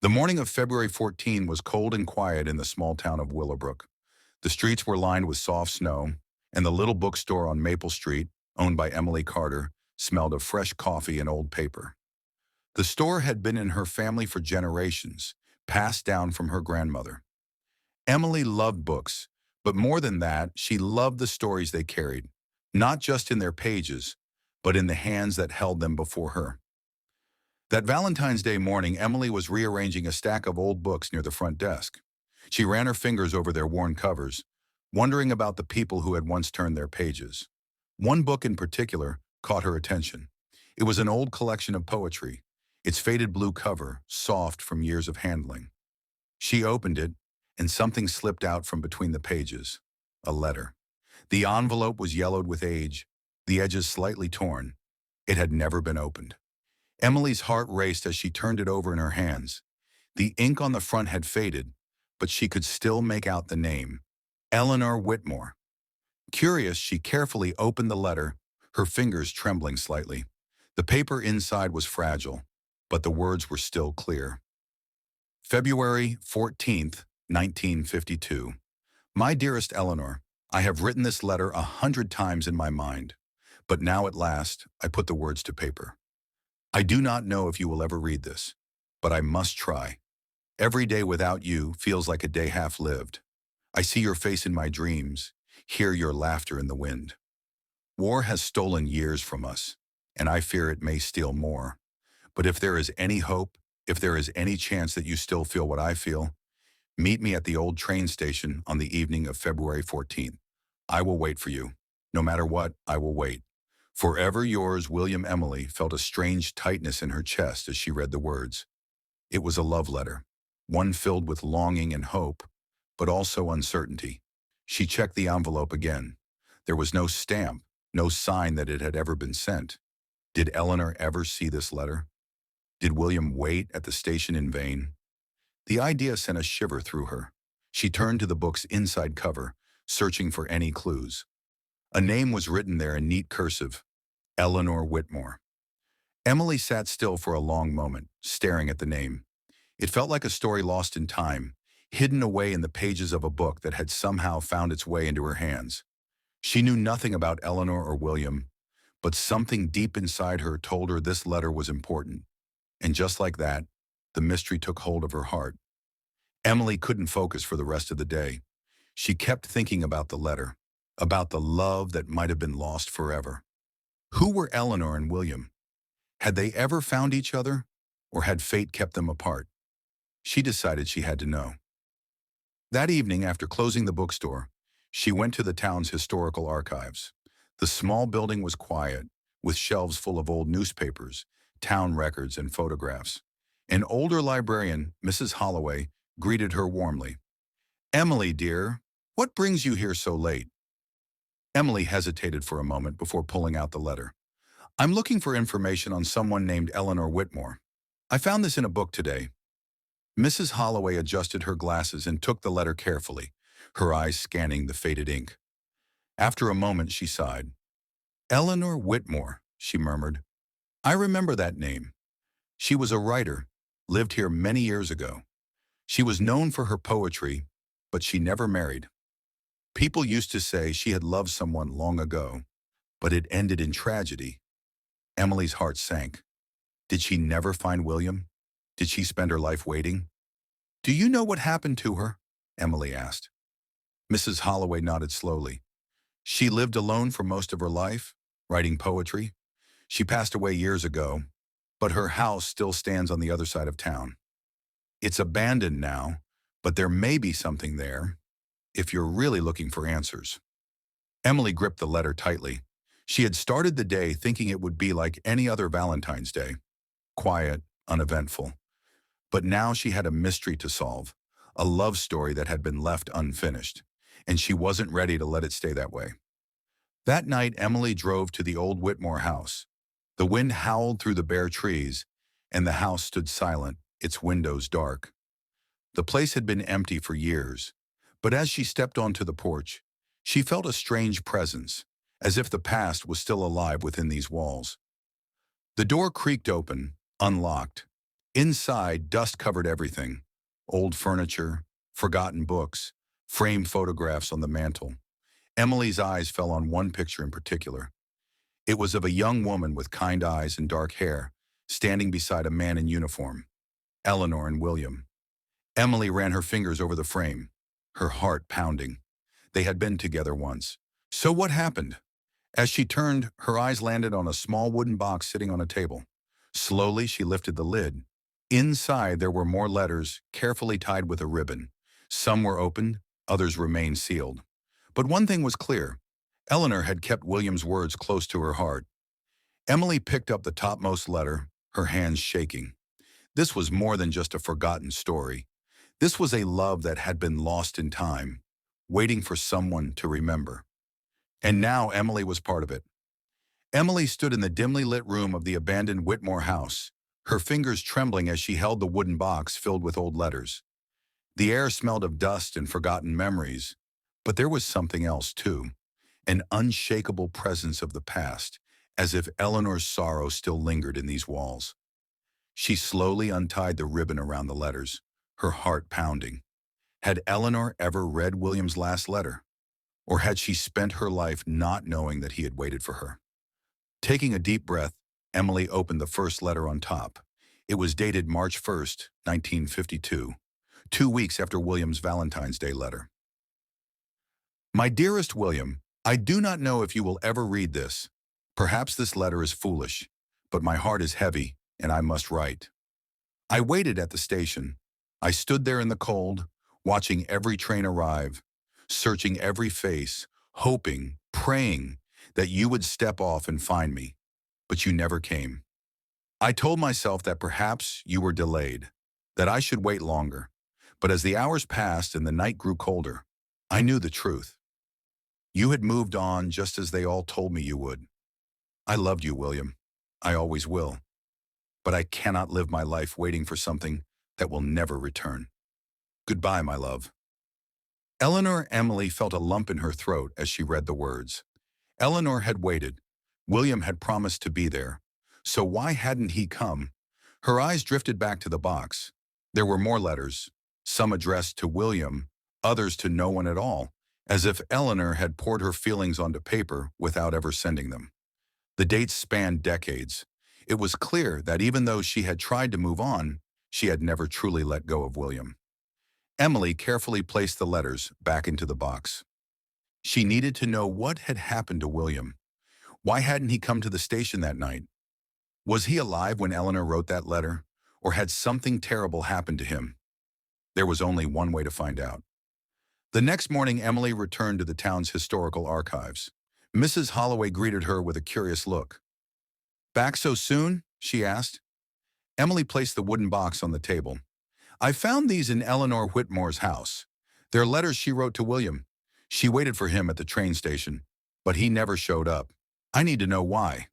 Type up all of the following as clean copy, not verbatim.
The morning of February 14 was cold and quiet in the small town of Willowbrook. The streets were lined with soft snow, and the little bookstore on Maple Street, owned by Emily Carter, smelled of fresh coffee and old paper. The store had been in her family for generations, passed down from her grandmother. Emily loved books, but more than that, she loved the stories they carried, not just in their pages, but in the hands that held them before her. That Valentine's Day morning, Emily was rearranging a stack of old books near the front desk. She ran her fingers over their worn covers, wondering about the people who had once turned their pages. One book in particular caught her attention. It was an old collection of poetry, its faded blue cover, soft from years of handling. She opened it, and something slipped out from between the pages. A letter. The envelope was yellowed with age, the edges slightly torn. It had never been opened. Emily's heart raced as she turned it over in her hands. The ink on the front had faded, but she could still make out the name, Eleanor Whitmore. Curious, she carefully opened the letter, her fingers trembling slightly. The paper inside was fragile, but the words were still clear. February 14th, 1952. My dearest Eleanor, I have written this letter 100 times in my mind, but now at last I put the words to paper. I do not know if you will ever read this, but I must try. Every day without you feels like a day half lived. I see your face in my dreams, hear your laughter in the wind. War has stolen years from us, and I fear it may steal more. But if there is any hope, if there is any chance that you still feel what I feel, meet me at the old train station on the evening of February 14th. I will wait for you. No matter what, I will wait. Forever yours, William. Emily felt a strange tightness in her chest as she read the words. It was a love letter, one filled with longing and hope, but also uncertainty. She checked the envelope again. There was no stamp, no sign that it had ever been sent. Did Eleanor ever see this letter? Did William wait at the station in vain? The idea sent a shiver through her. She turned to the book's inside cover, searching for any clues. A name was written there in neat cursive, Eleanor Whitmore. Emily sat still for a long moment, staring at the name. It felt like a story lost in time, hidden away in the pages of a book that had somehow found its way into her hands. She knew nothing about Eleanor or William, but something deep inside her told her this letter was important. And just like that, the mystery took hold of her heart. Emily couldn't focus for the rest of the day. She kept thinking about the letter, about the love that might have been lost forever. Who were Eleanor and William? Had they ever found each other, or had fate kept them apart? She decided she had to know. That evening, after closing the bookstore, she went to the town's historical archives. The small building was quiet, with shelves full of old newspapers, town records, and photographs. An older librarian, Mrs. Holloway, greeted her warmly. Emily, dear, what brings you here so late? Emily hesitated for a moment before pulling out the letter. I'm looking for information on someone named Eleanor Whitmore. I found this in a book today. Mrs. Holloway adjusted her glasses and took the letter carefully, her eyes scanning the faded ink. After a moment, she sighed. Eleanor Whitmore, she murmured. I remember that name. She was a writer, lived here many years ago. She was known for her poetry, but she never married. People used to say she had loved someone long ago, but it ended in tragedy. Emily's heart sank. Did she never find William? Did she spend her life waiting? Do you know what happened to her? Emily asked. Mrs. Holloway nodded slowly. She lived alone for most of her life, writing poetry. She passed away years ago, but her house still stands on the other side of town. It's abandoned now, but there may be something there, if you're really looking for answers. Emily gripped the letter tightly. She had started the day thinking it would be like any other Valentine's Day, quiet, uneventful. But now she had a mystery to solve, a love story that had been left unfinished, and she wasn't ready to let it stay that way. That night, Emily drove to the old Whitmore house. The wind howled through the bare trees, and the house stood silent, its windows dark. The place had been empty for years, but as she stepped onto the porch, she felt a strange presence, as if the past was still alive within these walls. The door creaked open, unlocked, Inside, dust covered everything. Old furniture, forgotten books, framed photographs on the mantel. Emily's eyes fell on one picture in particular. It was of a young woman with kind eyes and dark hair, standing beside a man in uniform, Eleanor and William. Emily ran her fingers over the frame, her heart pounding. They had been together once. So what happened? As she turned, her eyes landed on a small wooden box sitting on a table. Slowly, she lifted the lid. Inside, there were more letters, carefully tied with a ribbon. Some were opened, others remained sealed. But one thing was clear. Eleanor had kept William's words close to her heart. Emily picked up the topmost letter, her hands shaking. This was more than just a forgotten story. This was a love that had been lost in time, waiting for someone to remember. And now Emily was part of it. Emily stood in the dimly lit room of the abandoned Whitmore house, her fingers trembling as she held the wooden box filled with old letters. The air smelled of dust and forgotten memories, but there was something else too, an unshakable presence of the past, as if Eleanor's sorrow still lingered in these walls. She slowly untied the ribbon around the letters, her heart pounding. Had Eleanor ever read William's last letter? Or had she spent her life not knowing that he had waited for her? Taking a deep breath, Emily opened the first letter on top. It was dated March 1st, 1952, 2 weeks after William's Valentine's Day letter. My dearest William, I do not know if you will ever read this. Perhaps this letter is foolish, but my heart is heavy, and I must write. I waited at the station. I stood there in the cold, watching every train arrive, searching every face, hoping, praying that you would step off and find me, but you never came. I told myself that perhaps you were delayed, that I should wait longer, but as the hours passed and the night grew colder, I knew the truth. You had moved on just as they all told me you would. I loved you, William. I always will. But I cannot live my life waiting for something that will never return. Goodbye, my love. Eleanor Emily felt a lump in her throat as she read the words. Eleanor had waited. William had promised to be there. So why hadn't he come? Her eyes drifted back to the box. There were more letters, some addressed to William, others to no one at all, as if Eleanor had poured her feelings onto paper without ever sending them. The dates spanned decades. It was clear that even though she had tried to move on, she had never truly let go of William. Emily carefully placed the letters back into the box. She needed to know what had happened to William. Why hadn't he come to the station that night? Was he alive when Eleanor wrote that letter, or had something terrible happened to him? There was only one way to find out. The next morning, Emily returned to the town's historical archives. Mrs. Holloway greeted her with a curious look. "Back so soon?" she asked. Emily placed the wooden box on the table. "I found these in Eleanor Whitmore's house. They're letters she wrote to William. She waited for him at the train station, but he never showed up. I need to know why."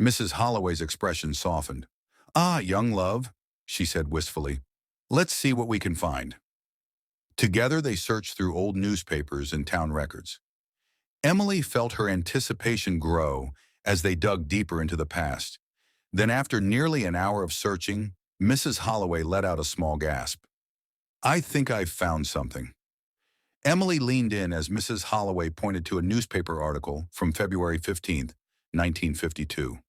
Mrs. Holloway's expression softened. "Ah, young love," she said wistfully. "Let's see what we can find." Together they searched through old newspapers and town records. Emily felt her anticipation grow as they dug deeper into the past. Then after nearly an hour of searching, Mrs. Holloway let out a small gasp. "I think I've found something." Emily leaned in as Mrs. Holloway pointed to a newspaper article from February 15th, 1952.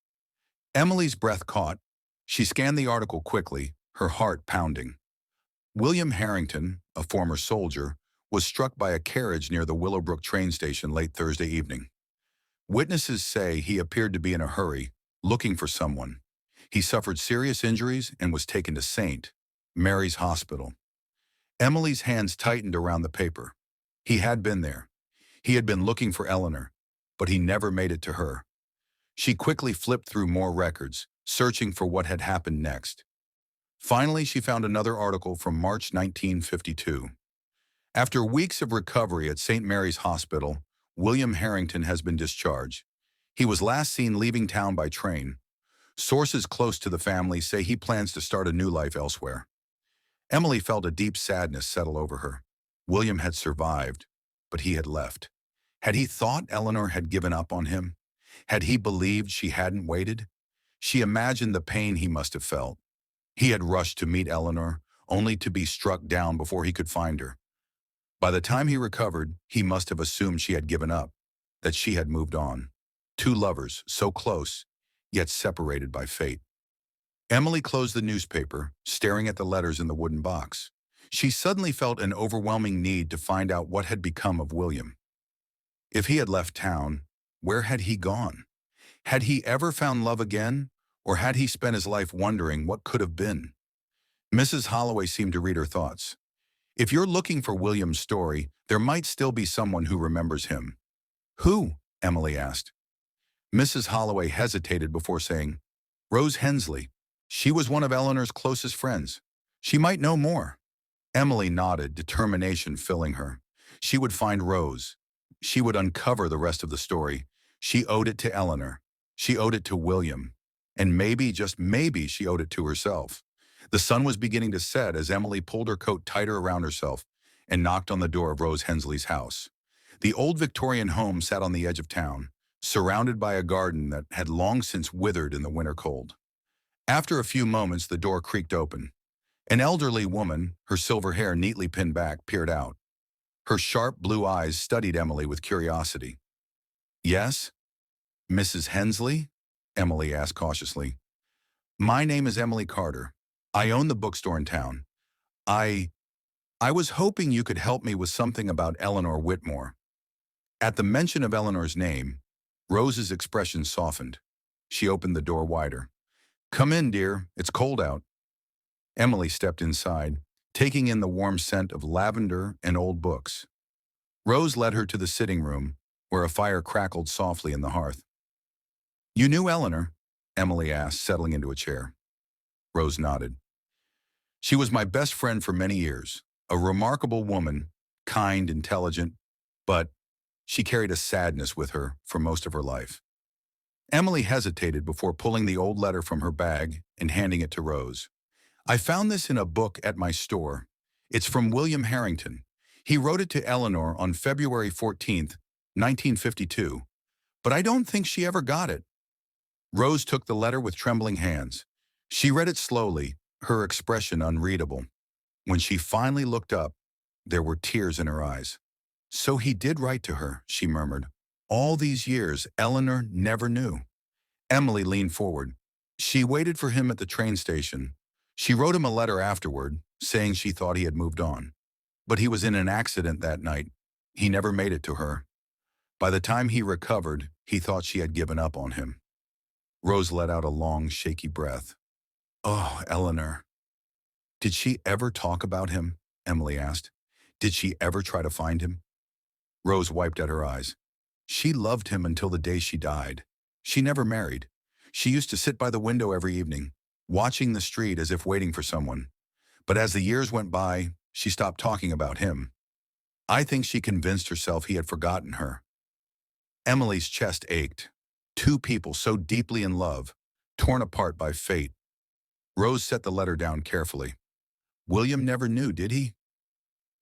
Emily's breath caught. She scanned the article quickly, her heart pounding. William Harrington, a former soldier, was struck by a carriage near the Willowbrook train station late Thursday evening. Witnesses say he appeared to be in a hurry, looking for someone. He suffered serious injuries and was taken to St. Mary's Hospital. Emily's hands tightened around the paper. He had been there. He had been looking for Eleanor, but he never made it to her. She quickly flipped through more records, searching for what had happened next. Finally, she found another article from March 1952. After weeks of recovery at St. Mary's Hospital, William Harrington has been discharged. He was last seen leaving town by train. Sources close to the family say he plans to start a new life elsewhere. Emily felt a deep sadness settle over her. William had survived, but he had left. Had he thought Eleanor had given up on him? Had he believed she hadn't waited? She imagined the pain he must have felt. He had rushed to meet Eleanor, only to be struck down before he could find her. By the time he recovered, he must have assumed she had given up, that she had moved on. Two lovers, so close, yet separated by fate. Emily closed the newspaper, staring at the letters in the wooden box. She suddenly felt an overwhelming need to find out what had become of William. If he had left town, where had he gone? Had he ever found love again, or had he spent his life wondering what could have been? Mrs. Holloway seemed to read her thoughts. If you're looking for William's story, there might still be someone who remembers him. Who? Emily asked. Mrs. Holloway hesitated before saying, Rose Hensley. She was one of Eleanor's closest friends. She might know more. Emily nodded, determination filling her. She would find Rose. She would uncover the rest of the story. She owed it to Eleanor. She owed it to William. And maybe, just maybe, she owed it to herself. The sun was beginning to set as Emily pulled her coat tighter around herself and knocked on the door of Rose Hensley's house. The old Victorian home sat on the edge of town, surrounded by a garden that had long since withered in the winter cold. After a few moments, the door creaked open. An elderly woman, her silver hair neatly pinned back, peered out. Her sharp blue eyes studied Emily with curiosity. Yes? Mrs. Hensley? Emily asked cautiously. My name is Emily Carter. I own the bookstore in town. I was hoping you could help me with something about Eleanor Whitmore. At the mention of Eleanor's name, Rose's expression softened. She opened the door wider. Come in, dear. It's cold out. Emily stepped inside, taking in the warm scent of lavender and old books. Rose led her to the sitting room, where a fire crackled softly in the hearth. You knew Eleanor? Emily asked, settling into a chair. Rose nodded. She was my best friend for many years, a remarkable woman, kind, intelligent, but she carried a sadness with her for most of her life. Emily hesitated before pulling the old letter from her bag and handing it to Rose. I found this in a book at my store. It's from William Harrington. He wrote it to Eleanor on February 14th, 1952, but I don't think she ever got it. Rose took the letter with trembling hands. She read it slowly, her expression unreadable. When she finally looked up, there were tears in her eyes. So he did write to her, she murmured. All these years, Eleanor never knew. Emily leaned forward. She waited for him at the train station. She wrote him a letter afterward, saying she thought he had moved on. But he was in an accident that night. He never made it to her. By the time he recovered, he thought she had given up on him. Rose let out a long, shaky breath. Oh, Eleanor. Did she ever talk about him? Emily asked. Did she ever try to find him? Rose wiped at her eyes. She loved him until the day she died. She never married. She used to sit by the window every evening, watching the street as if waiting for someone. But as the years went by, she stopped talking about him. I think she convinced herself he had forgotten her. Emily's chest ached. Two people so deeply in love, torn apart by fate. Rose set the letter down carefully. William never knew, did he?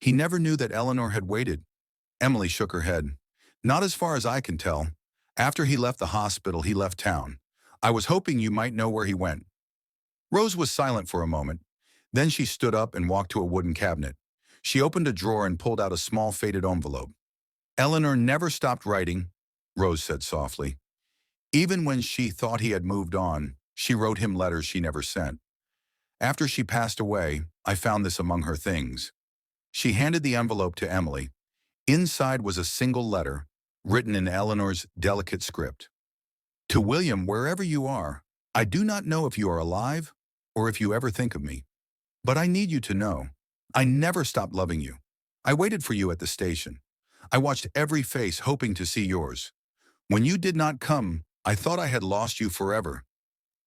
He never knew that Eleanor had waited. Emily shook her head. Not as far as I can tell. After he left the hospital, he left town. I was hoping you might know where he went. Rose was silent for a moment. Then she stood up and walked to a wooden cabinet. She opened a drawer and pulled out a small faded envelope. Eleanor never stopped writing, Rose said softly. Even when she thought he had moved on, she wrote him letters she never sent. After she passed away, I found this among her things. She handed the envelope to Emily. Inside was a single letter, written in Eleanor's delicate script. To William, wherever you are, I do not know if you are alive or if you ever think of me. But I need you to know, I never stopped loving you. I waited for you at the station. I watched every face hoping to see yours. When you did not come, I thought I had lost you forever.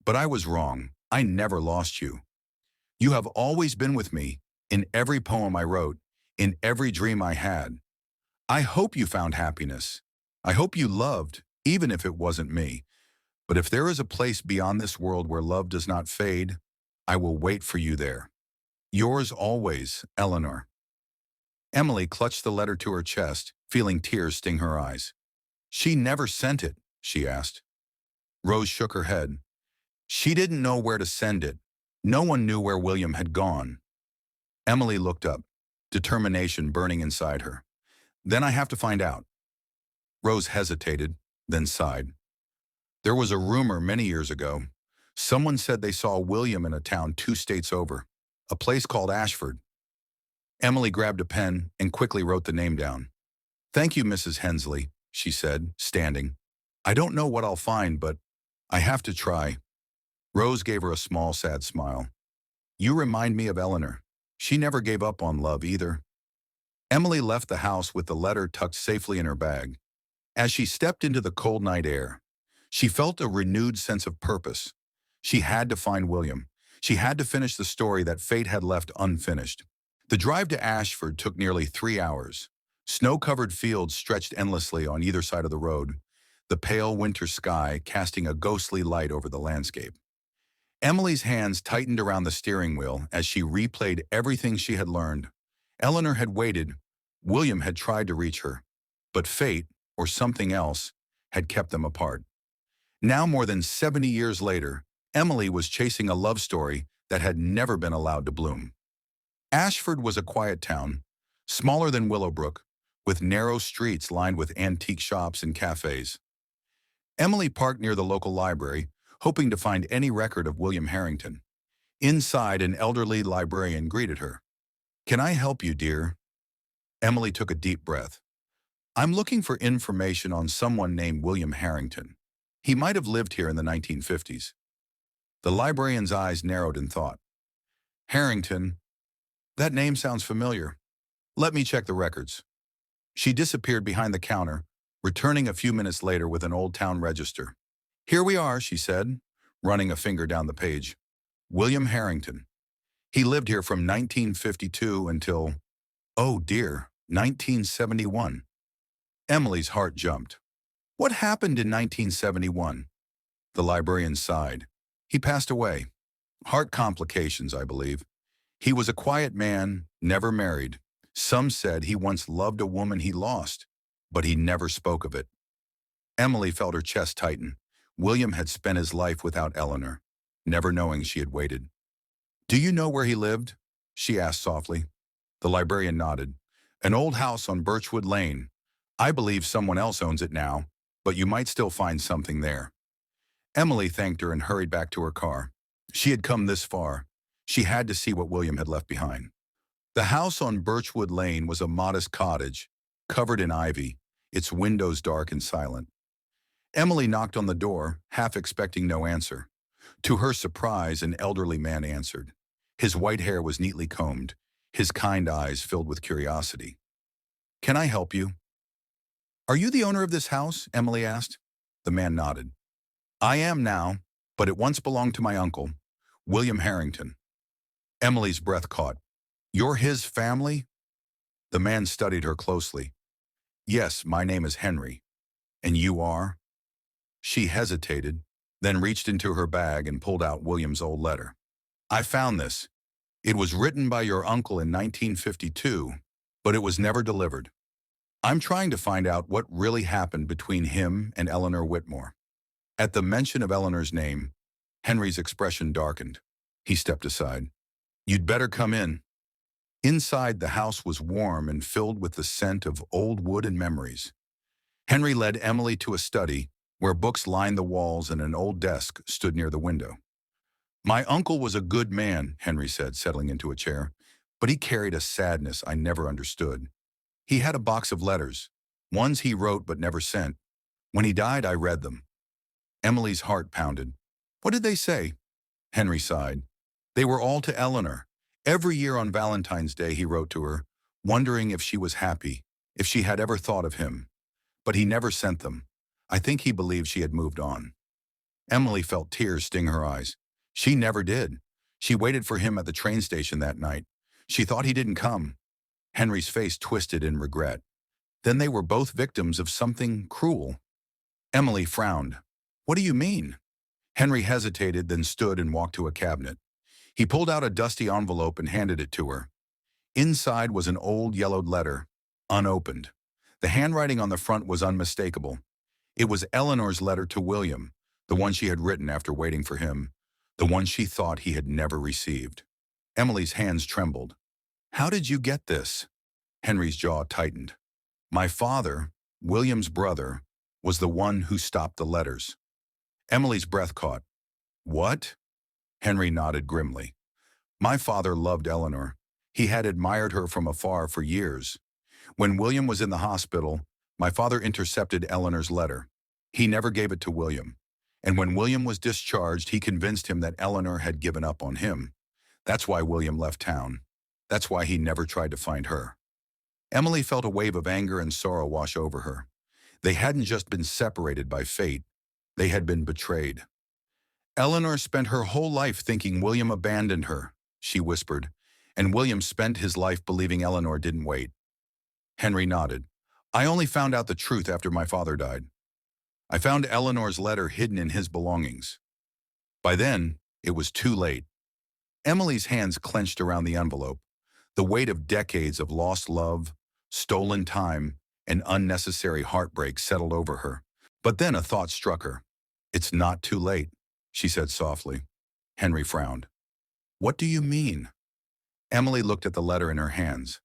But I was wrong. I never lost you. You have always been with me, in every poem I wrote, in every dream I had. I hope you found happiness. I hope you loved, even if it wasn't me. But if there is a place beyond this world where love does not fade, I will wait for you there. Yours always, Eleanor. Emily clutched the letter to her chest, feeling tears sting her eyes. She never sent it, she asked. Rose shook her head. She didn't know where to send it. No one knew where William had gone. Emily looked up, determination burning inside her. Then I have to find out. Rose hesitated, then sighed. There was a rumor many years ago. Someone said they saw William in a town 2 states over, a place called Ashford. Emily grabbed a pen and quickly wrote the name down. Thank you, Mrs. Hensley, she said, standing. I don't know what I'll find, but I have to try. Rose gave her a small, sad smile. You remind me of Eleanor. She never gave up on love either. Emily left the house with the letter tucked safely in her bag. As she stepped into the cold night air, she felt a renewed sense of purpose. She had to find William. She had to finish the story that fate had left unfinished. The drive to Ashford took nearly 3 hours. Snow-covered fields stretched endlessly on either side of the road, the pale winter sky casting a ghostly light over the landscape. Emily's hands tightened around the steering wheel as she replayed everything she had learned. Eleanor had waited. William had tried to reach her. But fate, or something else, had kept them apart. Now, more than 70 years later, Emily was chasing a love story that had never been allowed to bloom. Ashford was a quiet town, smaller than Willowbrook, with narrow streets lined with antique shops and cafes. Emily parked near the local library, hoping to find any record of William Harrington. Inside, an elderly librarian greeted her. Can I help you, dear? Emily took a deep breath. I'm looking for information on someone named William Harrington. He might have lived here in the 1950s. The librarian's eyes narrowed in thought. Harrington? That name sounds familiar. Let me check the records. She disappeared behind the counter, returning a few minutes later with an old town register. Here we are, she said, running a finger down the page. William Harrington. He lived here from 1952 until, oh dear, 1971. Emily's heart jumped. What happened in 1971? The librarian sighed. He passed away. Heart complications, I believe. He was a quiet man, never married. Some said he once loved a woman he lost, but he never spoke of it. Emily felt her chest tighten. William had spent his life without Eleanor, never knowing she had waited. Do you know where he lived? She asked softly. The librarian nodded. An old house on Birchwood Lane. I believe someone else owns it now, but you might still find something there. Emily thanked her and hurried back to her car. She had come this far. She had to see what William had left behind. The house on Birchwood Lane was a modest cottage, covered in ivy, its windows dark and silent. Emily knocked on the door, half expecting no answer. To her surprise, an elderly man answered. His white hair was neatly combed, his kind eyes filled with curiosity. Can I help you? Are you the owner of this house? Emily asked. The man nodded. I am now, but it once belonged to my uncle, William Harrington. Emily's breath caught. You're his family? The man studied her closely. Yes, my name is Henry. And you are? She hesitated, then reached into her bag and pulled out William's old letter. I found this. It was written by your uncle in 1952, but it was never delivered. I'm trying to find out what really happened between him and Eleanor Whitmore. At the mention of Eleanor's name, Henry's expression darkened. He stepped aside. You'd better come in. Inside, the house was warm and filled with the scent of old wood and memories. Henry led Emily to a study where books lined the walls and an old desk stood near the window. My uncle was a good man, Henry said, settling into a chair, but he carried a sadness I never understood. He had a box of letters, ones he wrote but never sent. When he died, I read them. Emily's heart pounded. What did they say? Henry sighed. They were all to Eleanor. Every year on Valentine's Day, he wrote to her, wondering if she was happy, if she had ever thought of him. But he never sent them. I think he believed she had moved on. Emily felt tears sting her eyes. She never did. She waited for him at the train station that night. She thought he didn't come. Henry's face twisted in regret. Then they were both victims of something cruel. Emily frowned. What do you mean? Henry hesitated, then stood and walked to a cabinet. He pulled out a dusty envelope and handed it to her. Inside was an old yellowed letter, unopened. The handwriting on the front was unmistakable. It was Eleanor's letter to William, the one she had written after waiting for him. the one she thought he had never received. Emily's hands trembled. "How did you get this?" Henry's jaw tightened. "My father, William's brother, was the one who stopped the letters." Emily's breath caught. "What?" Henry nodded grimly. "My father loved Eleanor. He had admired her from afar for years. When William was in the hospital, my father intercepted Eleanor's letter. He never gave it to William. And when William was discharged, he convinced him that Eleanor had given up on him. That's why William left town. That's why he never tried to find her." Emily felt a wave of anger and sorrow wash over her. They hadn't just been separated by fate. They had been betrayed. "Eleanor spent her whole life thinking William abandoned her," she whispered, "and William spent his life believing Eleanor didn't wait." Henry nodded. "I only found out the truth after my father died. I found Eleanor's letter hidden in his belongings. By then, it was too late." Emily's hands clenched around the envelope. The weight of decades of lost love, stolen time, and unnecessary heartbreak settled over her. But then a thought struck her. "It's not too late," she said softly. Henry frowned. "What do you mean?" Emily looked at the letter in her hands.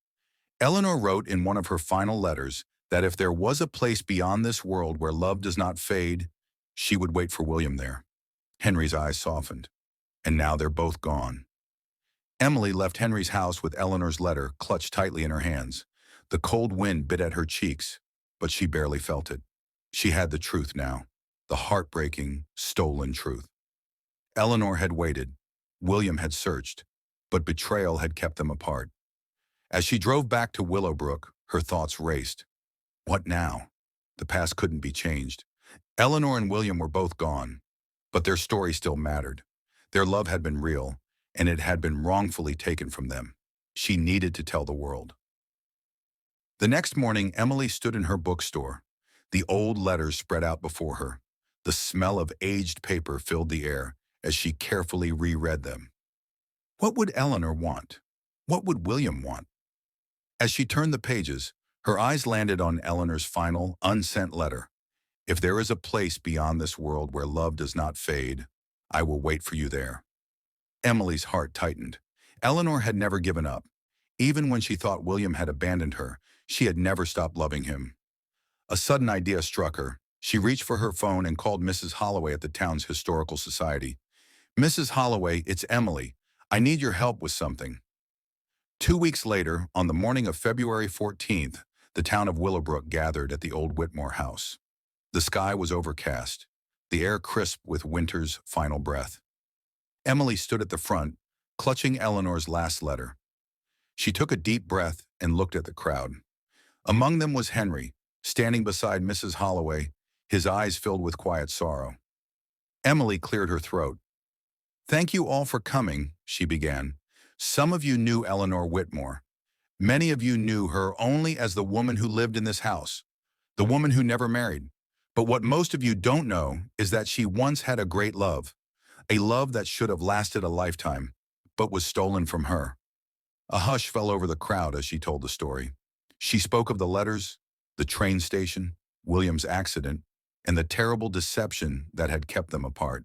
Eleanor wrote in one of her final letters that if there was a place beyond this world where love does not fade, she would wait for William there. Henry's eyes softened. And now they're both gone. Emily left Henry's house with Eleanor's letter clutched tightly in her hands. The cold wind bit at her cheeks, but she barely felt it. She had the truth now, the heartbreaking, stolen truth. Eleanor had waited. William had searched, but betrayal had kept them apart. As she drove back to Willowbrook, her thoughts raced. What now? The past couldn't be changed. Eleanor and William were both gone, but their story still mattered. Their love had been real, and it had been wrongfully taken from them. She needed to tell the world. The next morning, Emily stood in her bookstore. The old letters spread out before her. The smell of aged paper filled the air as she carefully reread them. What would Eleanor want? What would William want? As she turned the pages, her eyes landed on Eleanor's final, unsent letter. If there is a place beyond this world where love does not fade, I will wait for you there. Emily's heart tightened. Eleanor had never given up. Even when she thought William had abandoned her, she had never stopped loving him. A sudden idea struck her. She reached for her phone and called Mrs. Holloway at the town's historical society. "Mrs. Holloway, it's Emily. I need your help with something." 2 weeks later, on the morning of February 14th, the town of Willowbrook gathered at the old Whitmore house. The sky was overcast, the air crisp with winter's final breath. Emily stood at the front, clutching Eleanor's last letter. She took a deep breath and looked at the crowd. Among them was Henry, standing beside Mrs. Holloway, his eyes filled with quiet sorrow. Emily cleared her throat. "Thank you all for coming," she began. "Some of you knew Eleanor Whitmore. Many of you knew her only as the woman who lived in this house, the woman who never married. But what most of you don't know is that she once had a great love, a love that should have lasted a lifetime, but was stolen from her." A hush fell over the crowd as she told the story. She spoke of the letters, the train station, William's accident, and the terrible deception that had kept them apart.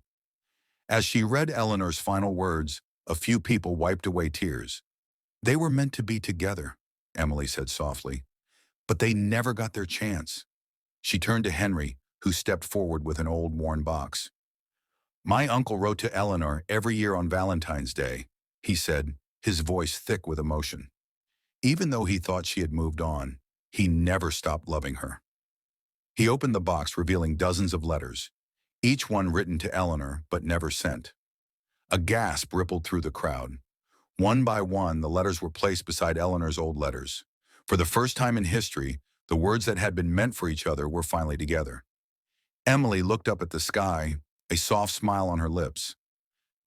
As she read Eleanor's final words, a few people wiped away tears. "They were meant to be together," Emily said softly, "but they never got their chance." She turned to Henry, who stepped forward with an old worn box. "My uncle wrote to Eleanor every year on Valentine's Day," he said, his voice thick with emotion. Even though he thought she had moved on, he never stopped loving her. He opened the box, revealing dozens of letters, each one written to Eleanor but never sent. A gasp rippled through the crowd. One by one, the letters were placed beside Eleanor's old letters. For the first time in history, the words that had been meant for each other were finally together. Emily looked up at the sky, a soft smile on her lips.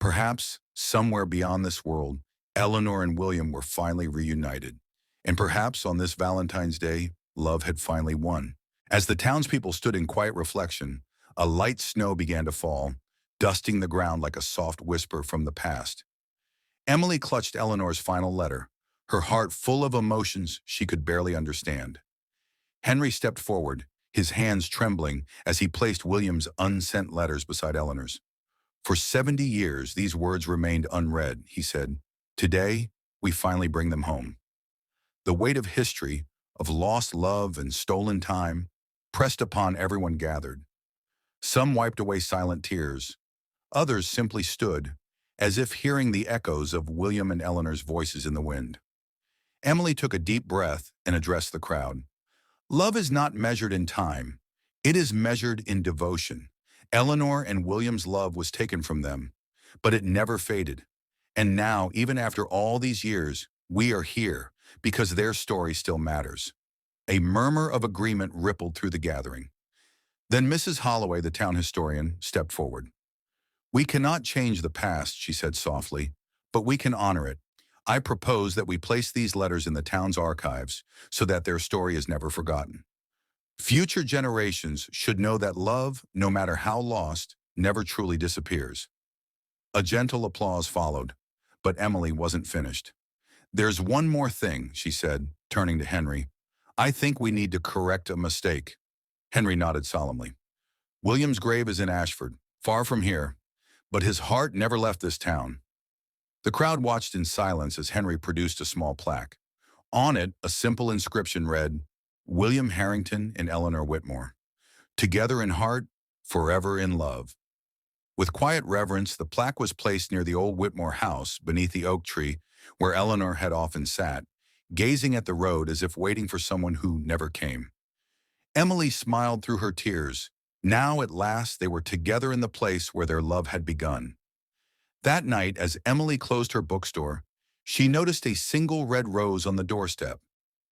Perhaps, somewhere beyond this world, Eleanor and William were finally reunited. And perhaps on this Valentine's Day, love had finally won. As the townspeople stood in quiet reflection, a light snow began to fall, dusting the ground like a soft whisper from the past. Emily clutched Eleanor's final letter, her heart full of emotions she could barely understand. Henry stepped forward, his hands trembling as he placed William's unsent letters beside Eleanor's. For 70 years, these words remained unread, he said. Today, we finally bring them home. The weight of history, of lost love and stolen time, pressed upon everyone gathered. Some wiped away silent tears. Others simply stood, as if hearing the echoes of William and Eleanor's voices in the wind. Emily took a deep breath and addressed the crowd. Love is not measured in time. It is measured in devotion. Eleanor and William's love was taken from them, but it never faded. And now, even after all these years, we are here because their story still matters. A murmur of agreement rippled through the gathering. Then Mrs. Holloway, the town historian, stepped forward. We cannot change the past, she said softly, but we can honor it. I propose that we place these letters in the town's archives so that their story is never forgotten. Future generations should know that love, no matter how lost, never truly disappears. A gentle applause followed, but Emily wasn't finished. There's one more thing, she said, turning to Henry. I think we need to correct a mistake. Henry nodded solemnly. William's grave is in Ashford, far from here, but his heart never left this town. The crowd watched in silence as Henry produced a small plaque. On it, a simple inscription read, William Harrington and Eleanor Whitmore. Together in heart, forever in love. With quiet reverence, the plaque was placed near the old Whitmore house beneath the oak tree where Eleanor had often sat, gazing at the road as if waiting for someone who never came. Emily smiled through her tears. Now, at last, they were together in the place where their love had begun. That night, as Emily closed her bookstore, she noticed a single red rose on the doorstep.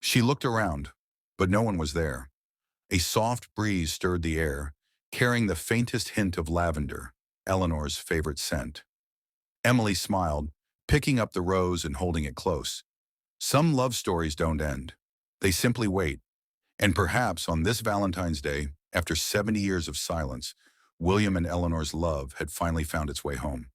She looked around, but no one was there. A soft breeze stirred the air, carrying the faintest hint of lavender, Eleanor's favorite scent. Emily smiled, picking up the rose and holding it close. Some love stories don't end. They simply wait. And perhaps on this Valentine's Day, after 70 years of silence, William and Eleanor's love had finally found its way home.